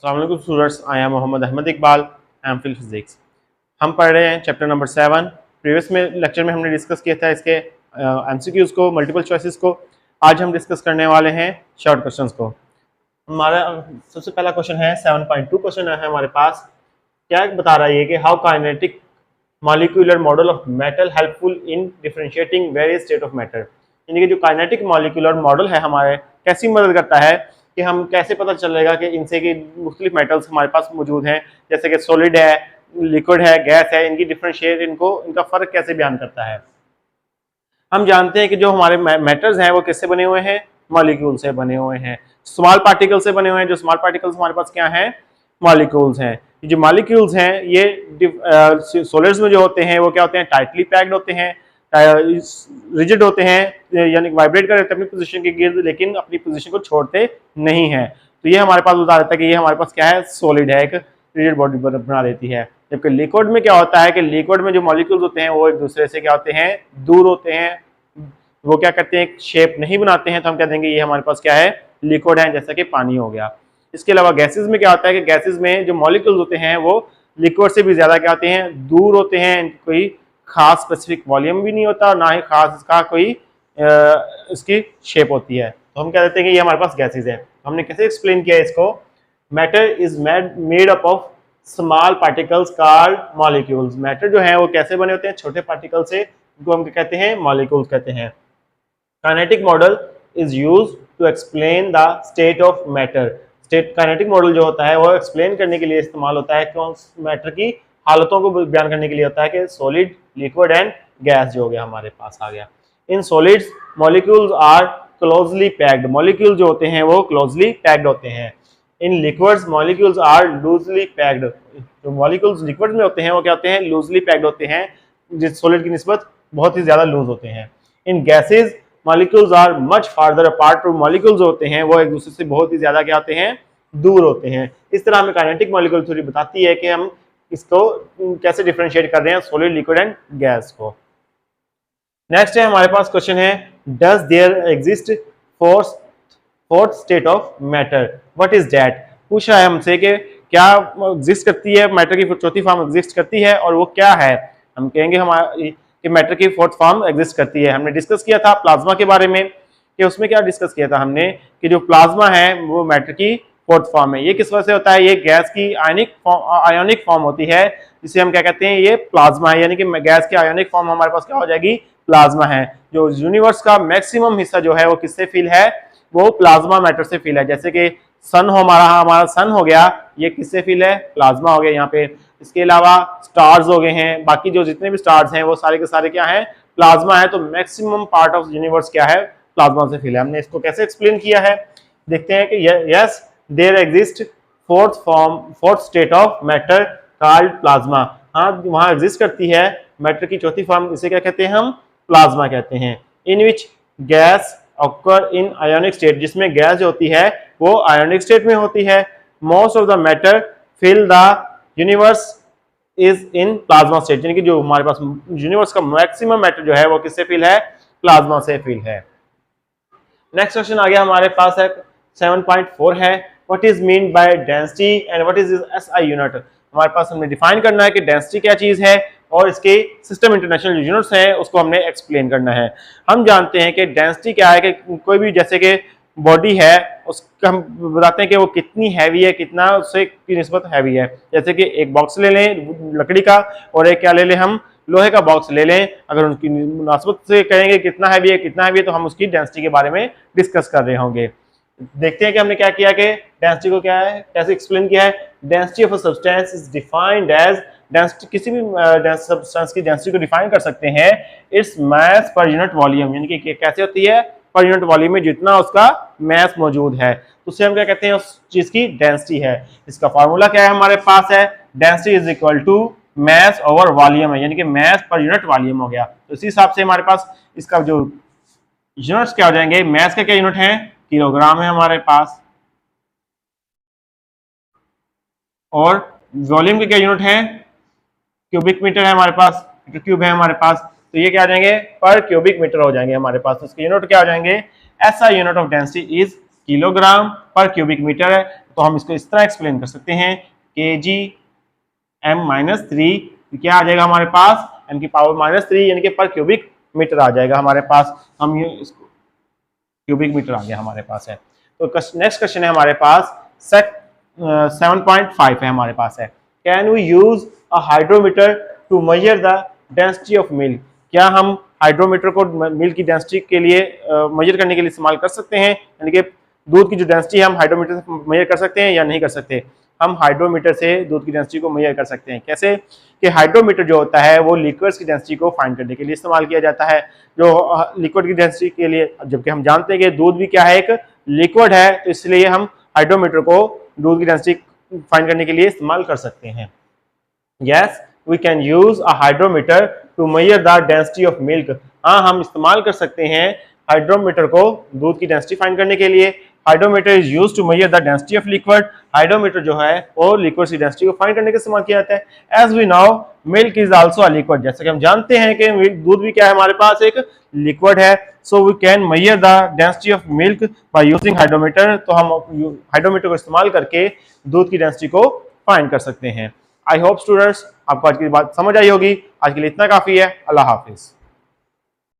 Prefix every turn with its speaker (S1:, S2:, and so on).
S1: अस्सलाम वालेकुम students, I am Mohammad Ahmad Iqbal, M Phil physics. हम पढ़ रहे हैं चैप्टर नंबर 7। प्रीवियस में लेक्चर में हमने डिस्कस किया था इसके एमसीक्यूज को, मल्टीपल चॉइसेस को। आज हम डिस्कस करने वाले हैं शॉर्ट क्वेश्चंस को। हमारा सबसे पहला क्वेश्चन है 7.2 क्वेश्चन है हमारे पास। क्या बता रहा है कि how kinetic molecular model of metal helpful in differentiating various state of matter. यानी कि जो काइनेटिक मॉलिक्यूलर मॉडल है हमारे, कैसी मदद करता है कि हम कैसे पता चलेगा कि इनसे कि मुख्तलिफ मेटल्स हमारे पास मौजूद हैं, जैसे कि सॉलिड है, लिक्विड है, गैस है, इनकी डिफरेंशिएट इनका फ़र्क कैसे बयान करता है। हम जानते हैं कि जो हमारे मेटल्स हैं वो किससे बने हुए हैं, मॉलिक्यूल से बने हुए हैं, स्मॉल पार्टिकल से बने हुए हैं। जो स्मॉल पार्टिकल्स हमारे पास क्या हैं, मॉलिक्यूल्स हैं। जो मॉलिक्यूल्स हैं ये सॉलिड्स में जो होते हैं वो क्या होते हैं, टाइटली पैक्ड होते हैं, रिजिड होते हैं, यानी वाइब्रेट कर रहे हैं अपनी पोजीशन के गिर्द, लेकिन अपनी पोजीशन को छोड़ते नहीं हैं। तो ये हमारे पास बता देता है कि ये हमारे पास क्या है, सॉलिड है, एक रिजिड बॉडी बना देती है। जबकि लिक्विड में क्या होता है कि लिक्विड में जो मॉलिक्यूल्स होते हैं वो एक दूसरे से क्या होते हैं, दूर होते हैं, वो क्या करते हैं, शेप नहीं बनाते हैं। तो हम कह देंगे ये हमारे पास क्या है, लिक्विड है, जैसा कि पानी हो गया। इसके अलावा गैसेस में क्या होता है कि गैसेस में जो मॉलिक्यूल्स होते हैं वो लिक्विड से भी ज्यादा क्या होते हैं, दूर होते हैं। कोई खास स्पेसिफिक वॉल्यूम भी नहीं होता, ना ही खास इसका कोई इसकी शेप होती है। तो हम कह देते हैं कि ये हमारे पास गैसेस है। हमने कैसे एक्सप्लेन किया इसको, matter is made up of small particles called molecules. Matter जो है वो कैसे बने होते हैं, छोटे पार्टिकल से, जो हम कहते हैं मॉलिक्यूल्स कहते हैं। Kinetic model is used to explain the state of matter. State kinetic model जो होता है वो एक्सप्लेन करने के लिए इस्तेमाल होता है, कौन मैटर की हालतों को बयान करने के लिए होता है कि सॉलिड, लिक्विड एंड गैस जो हो गया हमारे पास आ गया। In solids molecules are closely packed. Molecule जो होते हैं वो क्लोजली पैक्ड होते हैं। In liquids molecules are loosely packed. जो मॉलिक्यूल्स लिक्विड में होते हैं वो क्या होते हैं, लूजली पैक्ड होते हैं, जिस सॉलिड की निस्बत बहुत ही ज्यादा लूज होते हैं। In gases molecules are much farther apart. Molecules होते हैं वो एक दूसरे से बहुत ही ज्यादा क्या होते हैं, दूर होते हैं। इस तरह हमें काइनेटिक मॉलिक्यूल थ्योरी बताती है कि हम इसको कैसे डिफरेंशिएट कर रहे हैं, सॉलिड, लिक्विड एंड गैस को। नेक्स्ट है हमारे पास क्वेश्चन है, does there exist fourth state of matter, what is that. पूछा है हमसे कि क्या एग्जिस्ट करती है, मैटर की चौथी फॉर्म एग्जिस्ट करती है और वो क्या है। हम कहेंगे हमारी कि मैटर की फोर्थ फॉर्म एग्जिस्ट करती है। हमने डिस्कस किया था प्लाज्मा के बारे में, कि उसमें क्या डिस्कस किया था हमने कि जो प्लाज्मा है वो मैटर की फोर्थ फॉर्म है। ये किस वजह से होता है, ये गैस की आयोनिक फॉर्म होती है, जिसे हम क्या कहते हैं, ये प्लाज्मा है। यानी कि गैस की आयोनिक फॉर्म हमारे पास क्या हो जाएगी, प्लाज्मा है। जो यूनिवर्स का मैक्सिमम हिस्सा जो है वो किससे फिल है, वो प्लाज्मा मैटर से फिल है। जैसे कि सन हो, हमारा सन हो गया, ये किससे फिल है, प्लाज्मा हो गया यहाँ पे। इसके अलावा स्टार्स हो गए हैं, बाकी जो जितने भी स्टार्स हैं वो सारे के सारे क्या है, प्लाज्मा है। तो मैक्सिमम पार्ट ऑफ यूनिवर्स क्या है, प्लाज्मा से फिल है। हमने इसको कैसे एक्सप्लेन किया है, देखते हैं कि yes there exist fourth state of matter called plasma. हाँ, वहां एग्जिस्ट करती है मैटर की चौथी फॉर्म, इसे क्या कहते हैं, हम प्लाज्मा कहते हैं। In which gas occur in ionic state, जिसमें गैस जो होती है वो आयोनिक स्टेट में होती है। Most of the matter fill the universe is in plasma state, यानी कि जो हमारे पास यूनिवर्स का मैक्सिमम मैटर जो है वो किससे फिल है, प्लाज्मा से फिल है। नेक्स्ट क्वेश्चन आ गया हमारे पास है 7.4 है, what is mean by density and what is SI unit. हमारे पास हमने डिफाइन करना है कि डेंसिटी क्या चीज है और इसके सिस्टम इंटरनेशनल यूनिट्स हैं उसको हमने एक्सप्लेन करना है। हम जानते हैं कि डेंसिटी क्या है, कि कोई भी जैसे कि बॉडी है उसका हम बताते हैं कि वो कितनी हैवी है, कितना उससे की निस्बत हैवी है। जैसे कि एक बॉक्स ले लें लकड़ी का और एक क्या ले लें, हम लोहे का बॉक्स ले लें। अगर उनकी मुनासबत से कहेंगे कितना हैवी है कितना हैवी है, तो हम उसकी डेंसिटी के बारे में डिस्कस कर रहे होंगे। देखते हैं कि हमने क्या किया कि डेंसिटी को क्या है, कैसे एक्सप्लेन किया है। Density of a substance is defined as, density किसी भी सब्सटेंस की डेंसिटी को डिफाइन कर सकते हैं, its mass per unit volume. यानी कि कैसे होती है, पर यूनिट वॉल्यूम में जितना उसका मास मौजूद है, तो उसे हम क्या कहते हैं, उस चीज की डेंसिटी है। इसका फार्मूला क्या है हमारे पास है, density is equal to mass over volume है, यानी कि मास पर यूनिट वॉल्यूम हो गया। तो इसी हिसाब से हमारे पास इसका जो यूनिट्स क्या हो जाएंगे, मास का क्या यूनिट है, किलोग्राम है हमारे पास, और वॉल्यूम के क्या यूनिट है, क्यूबिक मीटर है हमारे पास, मीटर क्यूब है हमारे पास। तो ये क्या आ जाएंगे, पर क्यूबिक मीटर हो जाएंगे हमारे पास। तो इसके यूनिट क्या हो जाएंगे, SI unit of density is kilogram पर क्यूबिक मीटर है, तो हम इसको इस तरह एक्सप्लेन कर सकते हैं kg m-3 क्या आ जाएगा हमारे पास, m की पावर -3 यानी कि पर क्यूबिक मीटर आ जाएगा हमारे पास। हम ये इसको क्यूबिक मीटर आ गया हमारे पास है। तो नेक्स्ट क्वेश्चन है हमारे पास 7.5 है हमारे पास है, can we use a hydrometer to measure the density of milk, क्या हम हाइड्रोमीटर को मिल्क की डेंसिटी के लिए मेजर करने के लिए इस्तेमाल कर सकते हैं, यानी कि दूध की जो डेंसिटी है हम हाइड्रोमीटर से मेजर कर सकते हैं या नहीं कर सकते। हम हाइड्रोमीटर से दूध की डेंसिटी को मेजर कर सकते हैं। कैसे कि हाइड्रोमीटर जो होता है वो लिक्विड्स की डेंसिटी को फाइंड करने के लिए इस्तेमाल किया जाता है, जो लिक्विड की डेंसिटी के लिए, जबकि हम जानते हैं कि दूध भी क्या है, एक लिक्विड है, तो इसलिए हम हाइड्रोमीटर को दूध की डेंसिटी फाइंड करने के लिए इस्तेमाल कर सकते हैं। Yes, we can use a hydrometer to measure the density of milk, हाँ हम इस्तेमाल कर सकते हैं हाइड्रोमीटर को दूध की डेंसिटी फाइंड करने के लिए। Hydrometer is used to measure the density of liquid, hydrometer जो है वो लिक्विड की डेंसिटी को फाइंड करने के इस्तेमाल किया जाता है। As we now milk is also a liquid, जैसे कि हम जानते हैं कि दूध भी क्या है हमारे पास, एक लिक्विड है। So we can measure the density of milk by using hydrometer, तो हम हाइड्रोमीटर को इस्तेमाल करके दूध की डेंसिटी को फाइंड कर सकते हैं। आई होप स्टूडेंट्स आपको आज की बात समझ आई होगी। आज के लिए इतना काफी है। अल्लाह हाफिज।